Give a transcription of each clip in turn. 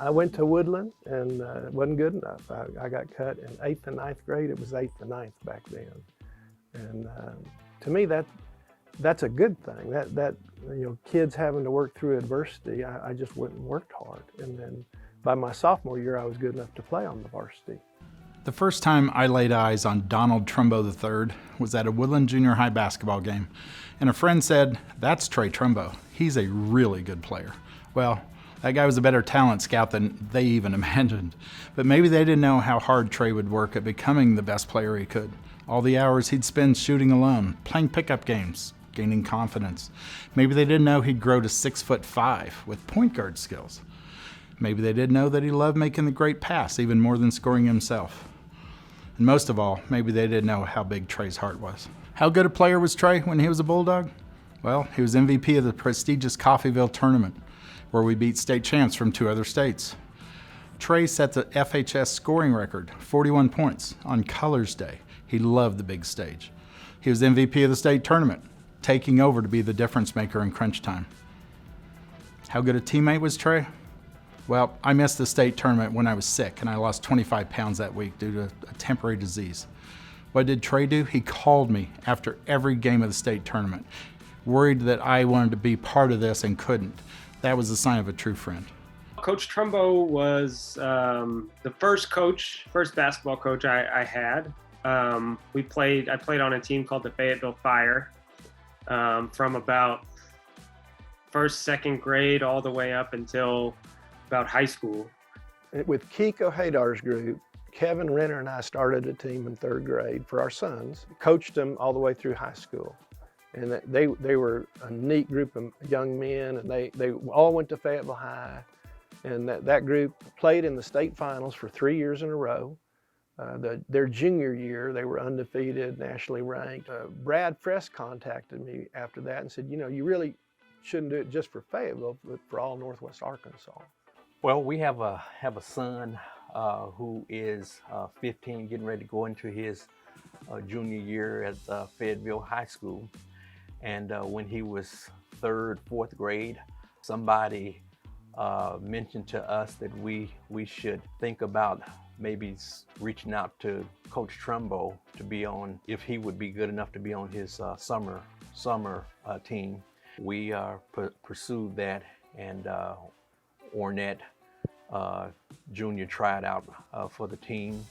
I went to Woodland and it wasn't good enough. I got cut in 8th and 9th grade. It was 8th and 9th back then. And to me, that's a good thing. That kids having to work through adversity, I just went and worked hard. And then by my sophomore year, I was good enough to play on the varsity. The first time I laid eyes on Donald Trumbo III was at a Woodland Junior High basketball game, and a friend said, "That's Trey Trumbo. He's a really good player." Well, that guy was a better talent scout than they even imagined. But maybe they didn't know how hard Trey would work at becoming the best player he could. All the hours he'd spend shooting alone, playing pickup games, gaining confidence. Maybe they didn't know he'd grow to 6'5" with point guard skills. Maybe they didn't know that he loved making the great pass even more than scoring himself. And most of all, maybe they didn't know how big Trey's heart was. How good a player was Trey when he was a Bulldog? Well, he was MVP of the prestigious Coffeyville tournament, where we beat state champs from 2 other states. Trey set the FHS scoring record, 41 points, on Colors Day. He loved the big stage. He was MVP of the state tournament, taking over to be the difference maker in crunch time. How good a teammate was Trey? Well, I missed the state tournament when I was sick, and I lost 25 pounds that week due to a temporary disease. What did Trey do? He called me after every game of the state tournament, worried that I wanted to be part of this and couldn't. That was a sign of a true friend. Coach Trumbo was the first basketball coach I had. I played on a team called the Fayetteville Fire from about 1st, 2nd grade all the way up until about high school. With Kiko Haydar's group, Kevin Renner and I started a team in 3rd grade for our sons, coached them all the way through high school. And they were a neat group of young men, and they all went to Fayetteville High. And that group played in the state finals for 3 years in a row. Their junior year, they were undefeated, nationally ranked. Brad Fress contacted me after that and said, you really shouldn't do it just for Fayetteville, but for all Northwest Arkansas. Well, we have a son who is 15, getting ready to go into his junior year at Fayetteville High School. And when he was 3rd, 4th grade, somebody mentioned to us that we should think about maybe reaching out to Coach Trumbo to be on, if he would be good enough to be on his summer team. We pursued that, and Ornette Jr. tried out for the team.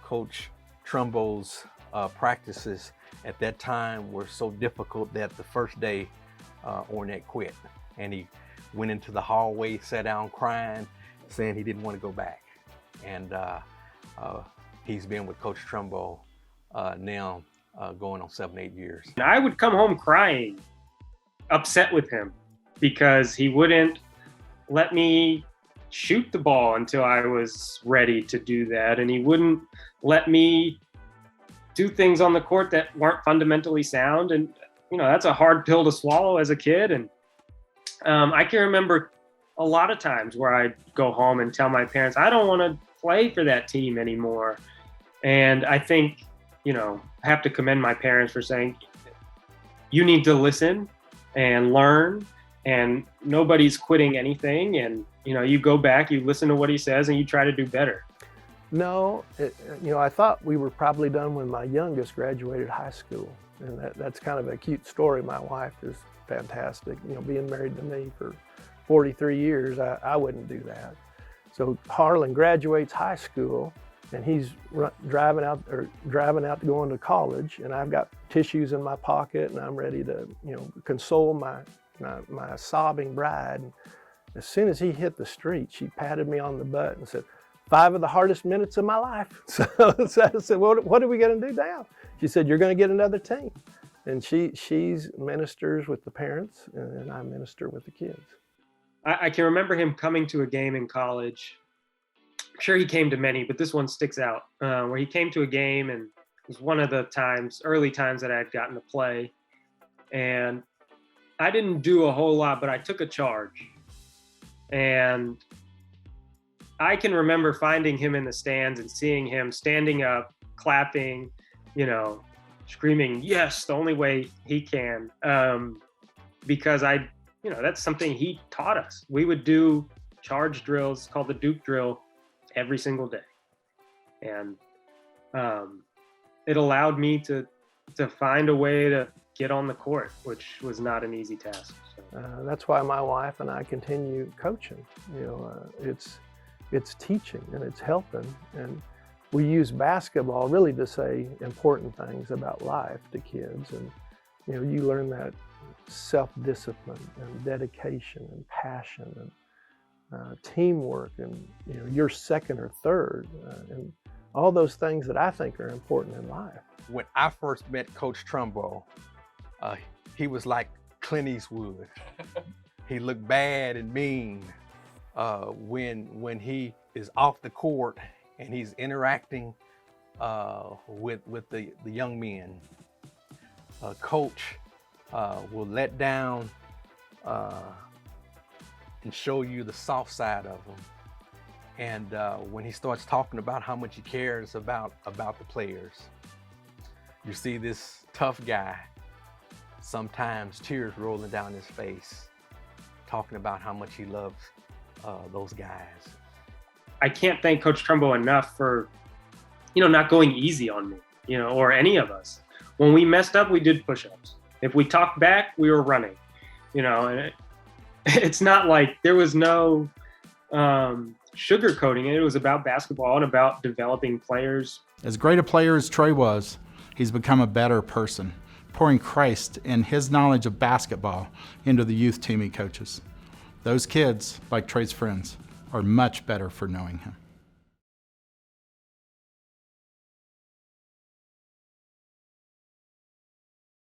Coach Trumbo's practices at that time were so difficult that the first day Ornette quit, and he went into the hallway, sat down crying, saying he didn't want to go back. And he's been with Coach Trumbo now going on 7-8 years. I would come home crying, upset with him, because he wouldn't let me shoot the ball until I was ready to do that. And he wouldn't let me do things on the court that weren't fundamentally sound. And, that's a hard pill to swallow as a kid. And I can remember a lot of times where I'd go home and tell my parents, I don't want to play for that team anymore. And I think, I have to commend my parents for saying, you need to listen and learn, and nobody's quitting anything. And, you go back, you listen to what he says, and you try to do better. No, I thought we were probably done when my youngest graduated high school. And that's kind of a cute story. My wife is fantastic. Being married to me for 43 years, I wouldn't do that. So Harlan graduates high school, and he's driving out to go into college, and I've got tissues in my pocket, and I'm ready to, console my sobbing bride. And as soon as he hit the street, she patted me on the butt and said, 5 of the hardest minutes of my life. So I said, well, what are we going to do now? She said, you're going to get another team. And she's ministers with the parents, and I minister with the kids. I can remember him coming to a game in college. I'm sure he came to many, but this one sticks out, where he came to a game, and it was one of the early times that I had gotten to play. And I didn't do a whole lot, but I took a charge. And I can remember finding him in the stands and seeing him standing up, clapping, screaming, yes, the only way he can. Because that's something he taught us. We would do charge drills called the Duke drill every single day. And it allowed me to find a way to get on the court, which was not an easy task. So. That's why my wife and I continue coaching. It's teaching and it's helping, and we use basketball really to say important things about life to kids. And you learn that self-discipline and dedication and passion and teamwork, and you're second or third, and all those things that I think are important in life. When I first met Coach Trumbo, he was like Clint Eastwood. He looked bad and mean. When he is off the court and he's interacting with the young men, Coach will let down and show you the soft side of him. And when he starts talking about how much he cares about the players, you see this tough guy, sometimes tears rolling down his face, talking about how much he loves those guys. I can't thank Coach Trumbo enough for, not going easy on me, or any of us. When we messed up, we did push-ups. If we talked back, we were running, and it's not like there was no sugarcoating it. It was about basketball and about developing players. As great a player as Trey was, he's become a better person, pouring Christ and his knowledge of basketball into the youth team he coaches. Those kids, like Trey's friends, are much better for knowing him.